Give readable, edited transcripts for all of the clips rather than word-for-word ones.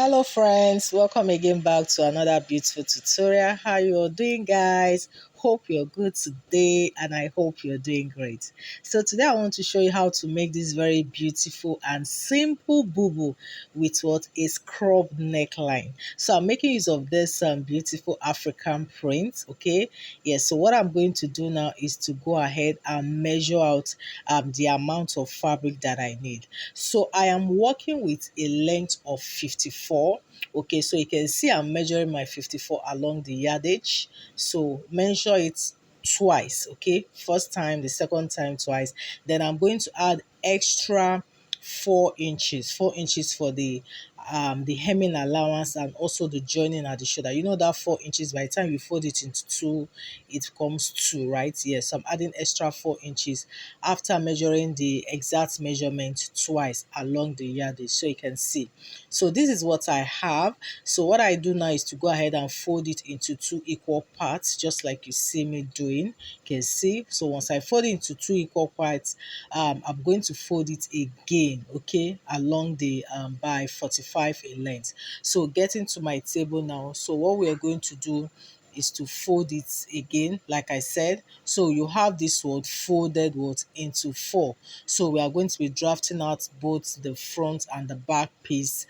Hello friends, welcome again back to another beautiful tutorial. How you all doing, guys? Hope you're good today and I hope you're doing great. So today I want to show you how to make this very beautiful and simple bubu with what is cropped neckline. So I'm making use of this beautiful African print. Okay, yes. So what I'm going to do now is to go ahead and measure out the amount of fabric that I need. So I am working with a length of 54. Okay, so you can see I'm measuring my 54 along the yardage. So measure it twice. Okay, first time, the second time twice. Then I'm going to add extra 4 inches, 4 inches for the hemming allowance and also the joining at the shoulder. You know that 4 inches, by the time you fold it into two, it becomes two, right? Yes, so I'm adding extra 4 inches after measuring the exact measurement twice along the yardage, so you can see. So this is what I have. So what I do now is to go ahead and fold it into two equal parts, just like you see me doing. You can see. So once I fold it into two equal parts, I'm going to fold it again, okay, along the by 45 in length. So getting to my table now. So what we are going to do is to fold it again, like I said. So you have this word folded word into four. So we are going to be drafting out both the front and the back piece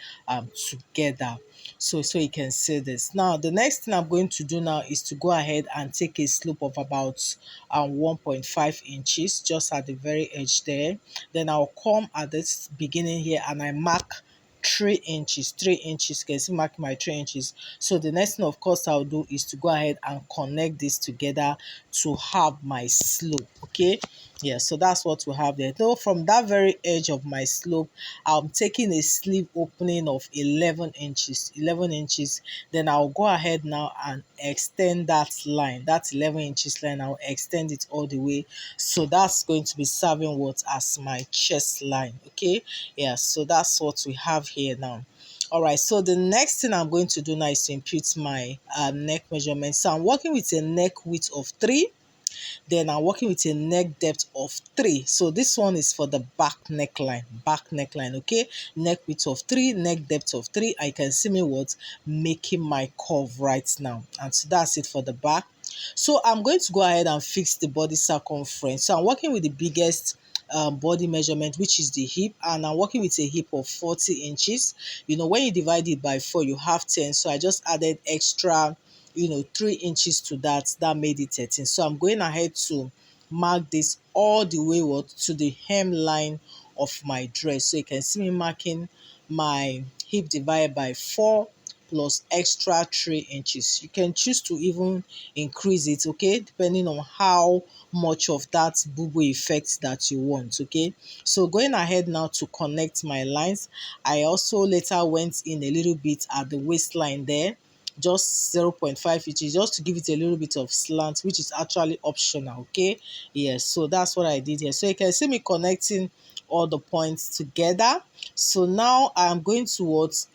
together. So you can see this. Now the next thing I'm going to do now is to go ahead and take a slope of about 1.5 inches just at the very edge there. Then I'll come at this beginning here and I mark 3 inches. 3 inches, can you see, mark my 3 inches. So the next thing of course I'll do is to go ahead and connect this together to have my slope. Okay, yeah, so that's what we have there. Though from that very edge of my slope, I'm taking a sleeve opening of 11 inches. 11 inches. Then I'll go ahead now and extend that line, that 11 inches line. I'll extend it all the way. So that's going to be serving what as my chest line. Okay, yeah, so that's what we have here now. All right, so the next thing I'm going to do now is to impute my neck measurement. So I'm working with a neck width of 3. Then I'm working with a neck depth of 3. So this one is for the back neckline, okay? Neck width of 3, neck depth of 3. I can see me what making my curve right now. And so that's it for the back. So I'm going to go ahead and fix the body circumference. So I'm working with the biggest body measurement, which is the hip, and I'm working with a hip of 40 inches. You know, when you divide it by 4, you have 10. So I just added extra 3 inches to that made it 13. So I'm going ahead to mark this all the way to the hemline of my dress. So you can see me marking my hip divided by 4 plus extra 3 inches. You can choose to even increase it, okay, depending on how much of that bubu effect that you want. Okay, so going ahead now to connect my lines, I also later went in a little bit at the waistline there, just 0.5 inches, just to give it a little bit of slant, which is actually optional. Okay, yes, so that's what I did here. So you can see me connecting all the points together. So now I'm going towards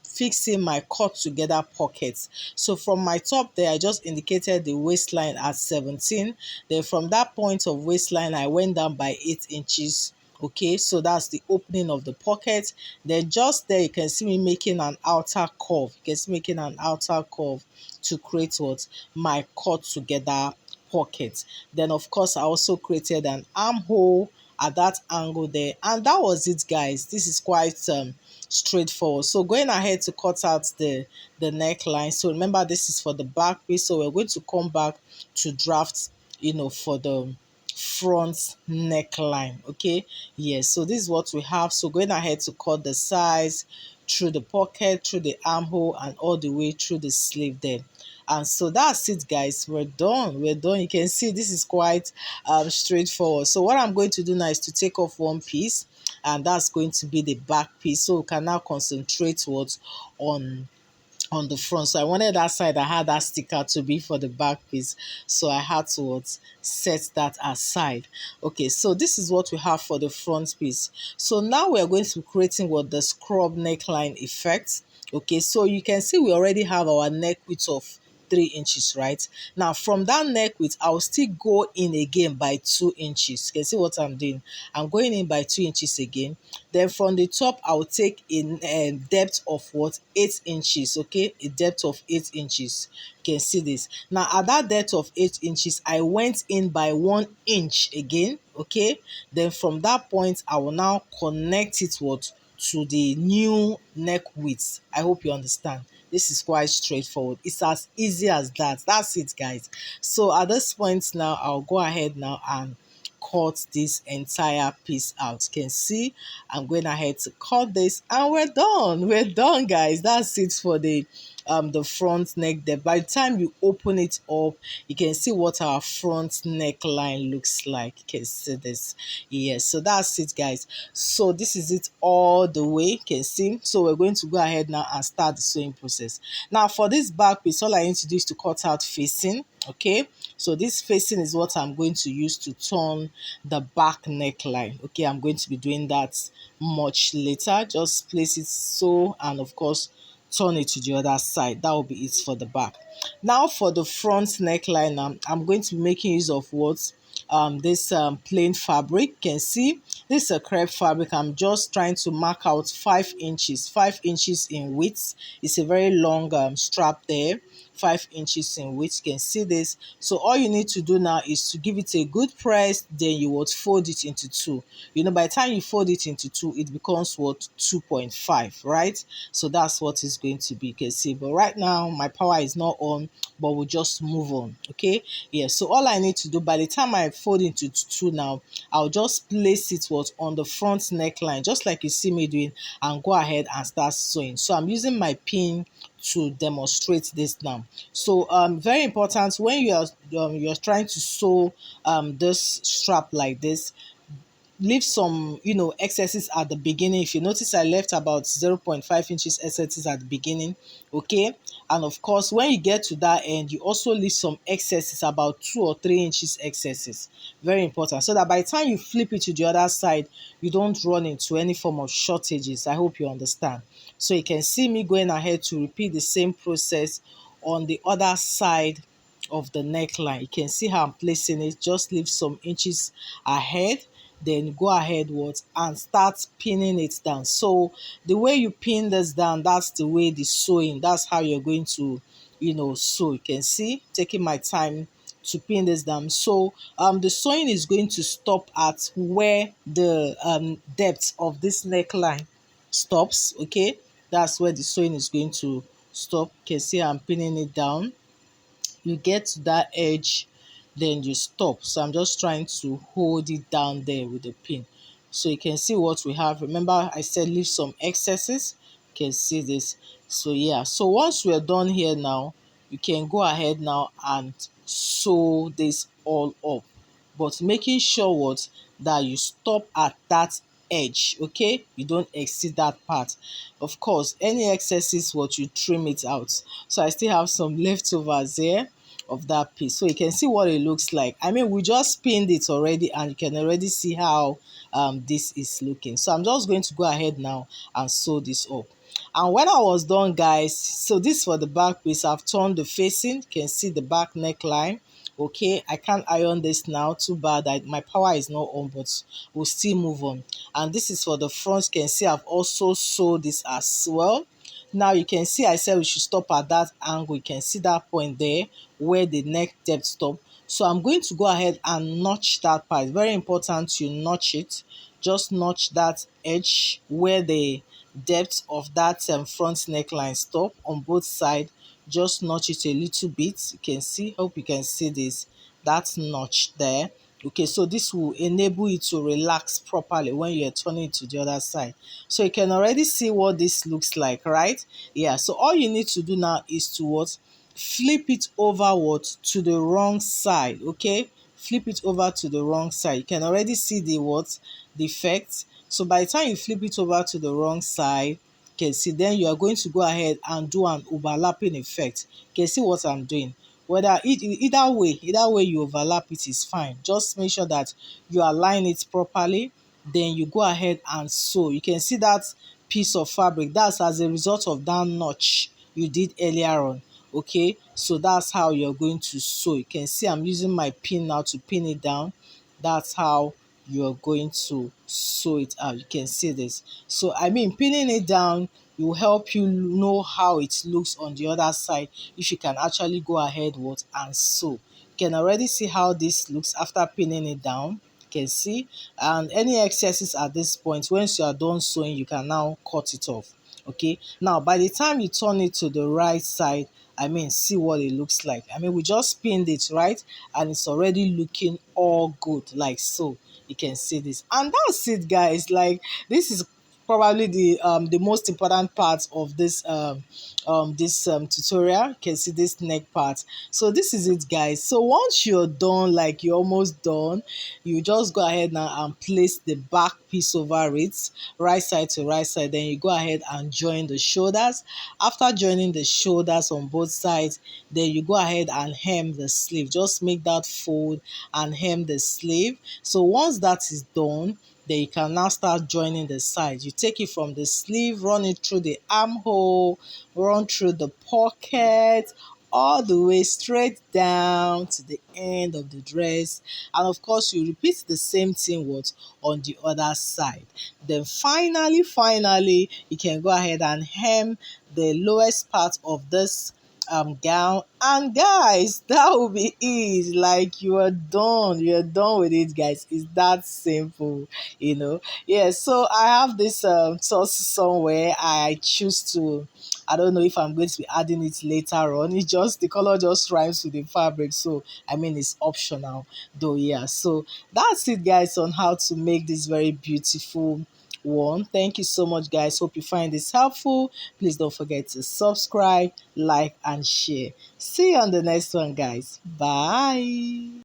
fixing my cut together pockets. So from my top there, I just indicated the waistline at 17. Then from that point of waistline, I went down by 8 inches. Okay, so that's the opening of the pocket. Then just there, you can see me making an outer curve. You can see making an outer curve to create what my cut together pocket. Then of course, I also created an armhole at that angle there, and that was it, guys. This is quite straightforward. So going ahead to cut out the neckline. So remember, this is for the back piece, so we're going to come back to draft for the front neckline. Okay, yes, so this is what we have. So going ahead to cut the size through the pocket, through the armhole, and all the way through the sleeve there. And so that's it, guys. We're done. You can see this is quite straightforward. So what I'm going to do now is to take off one piece, and that's going to be the back piece. So we can now concentrate on the front. So I wanted that side, I had that sticker to be for the back piece, so I had to set that aside. Okay, so this is what we have for the front piece. So now we're going to be creating the scrub neckline effect. Okay, so you can see we already have our neck width of 3 inches, right? Now from that neck width, I'll still go in again by 2 inches. You can see what I'm doing. I'm going in by 2 inches again. Then from the top, I'll take in a depth of what? 8 inches, okay? A depth of 8 inches. You can see this. Now at that depth of 8 inches, I went in by 1 inch again, okay? Then from that point, I will now connect it what? To the new neck width. I hope you understand. This is quite straightforward. It's as easy as that. That's it, guys. So at this point now, I'll go ahead now and cut this entire piece out. You can see I'm going ahead to cut this, and we're done, guys. That's it for the front neck there. By the time you open it up, you can see what our front neckline looks like. You can see this. Yes, so that's it, guys. So this is it all the way. You can see. So we're going to go ahead now and start the sewing process. Now for this back piece, all I need to do is to cut out facing. Okay, so this facing is what I'm going to use to turn the back neckline. Okay, I'm going to be doing that much later. Just place it so, and of course turn it to the other side. That will be it for the back. Now for the front neckline, I'm going to be making use of what? This plain fabric. You can see this is a crepe fabric. I'm just trying to mark out 5 inches in width. It's a very long strap there, 5 inches in width. You can see this. So all you need to do now is to give it a good press, then you would fold it into two. By the time you fold it into two, it becomes what? 2.5, right? So that's what it's going to be. You can see, but right now my power is not on, but we'll just move on. Okay, yeah. So all I need to do, by the time I fold into two now, I'll just place it what? On the front neckline, just like you see me doing, and go ahead and start sewing. So I'm using my pin to demonstrate this now. So very important, when you're trying to sew this strap like this, leave some excesses at the beginning. If you notice, I left about 0.5 inches excesses at the beginning. Okay, and of course when you get to that end, you also leave some excesses, about 2 or 3 inches excesses. Very important, so that by the time you flip it to the other side, you don't run into any form of shortages. I hope you understand. So you can see me going ahead to repeat the same process on the other side of the neckline. You can see how I'm placing it. Just leave some inches ahead, then go ahead and start pinning it down. So the way you pin this down, that's the way the sewing, that's how you're going to sew. You can see, taking my time to pin this down. So the sewing is going to stop at where the depth of this neckline stops. Okay, that's where the sewing is going to stop. You can see I'm pinning it down. You get to that edge, then you stop. So I'm just trying to hold it down there with the pin. So you can see what we have. Remember I said leave some excesses. You can see this. So yeah, so once we're done here now, you can go ahead now and sew this all up, but making sure that you stop at that edge. Okay, you don't exceed that part. Of course, any excesses, you trim it out. So I still have some leftovers here of that piece, so you can see what it looks like. I mean, we just pinned it already, and you can already see how this is looking. So I'm just going to go ahead now and sew this up. And when I was done, guys, so this for the back piece, I've turned the facing. You can see the back neckline. Okay, I can't iron this now, too bad. My power is not on, but we'll still move on. And this is for the front. You can see I've also sewed this as well. Now you can see I said we should stop at that angle. You can see that point there where the neck depth stop. So I'm going to go ahead and notch that part. Very important you notch it. Just notch that edge where the depth of that front neckline stop on both sides. Just notch it a little bit. You can see, hope you can see this, that notch there. Okay, so this will enable you to relax properly when you're turning it to the other side. So you can already see what this looks like, right? Yeah, so all you need to do now is to flip it over to the wrong side. Okay, flip it over to the wrong side. You can already see the effect. So by the time you flip it over to the wrong side, you can see, then you are going to go ahead and do an overlapping effect. You can see what I'm doing. Whether either way you overlap it is fine. Just make sure that you align it properly, then you go ahead and sew. You can see that piece of fabric, that's as a result of that notch you did earlier on. Okay, so that's how you're going to sew. You can see I'm using my pin now to pin it down. That's how you're going to sew it out. You can see this. So I mean, pinning it down will help you know how it looks on the other side, if you can actually go ahead what and sew. You can already see how this looks after pinning it down. You can see, and any excesses at this point, once you are done sewing, you can now cut it off. Okay, now by the time you turn it to the right side, I mean, see what it looks like. I mean, we just pinned it, right? And it's already looking all good, like so. You can see this. And that's it, guys. Like, this is probably the most important part of this tutorial. You can see this neck part. So this is it, guys. So once you're done, like you're almost done, you just go ahead now and place the back piece over it, right side to right side. Then you go ahead and join the shoulders. After joining the shoulders on both sides, then you go ahead and hem the sleeve. Just make that fold and hem the sleeve. So once that is done, then you can now start joining the sides. You take it from the sleeve, run it through the armhole, run through the pocket, all the way straight down to the end of the dress. And of course, you repeat the same thing what on the other side. Then finally, you can go ahead and hem the lowest part of this gown, and guys, that will be it. Like, you're done with it, guys. It's that simple, yeah. So I have this sauce somewhere. I choose to, I don't know if I'm going to be adding it later on. It just, the color just rhymes with the fabric, so I mean, it's optional though. Yeah, so that's it, guys, on how to make this very beautiful one. Thank you so much, guys. Hope you find this helpful. Please don't forget to subscribe, like, and share. See you on the next one, guys. Bye.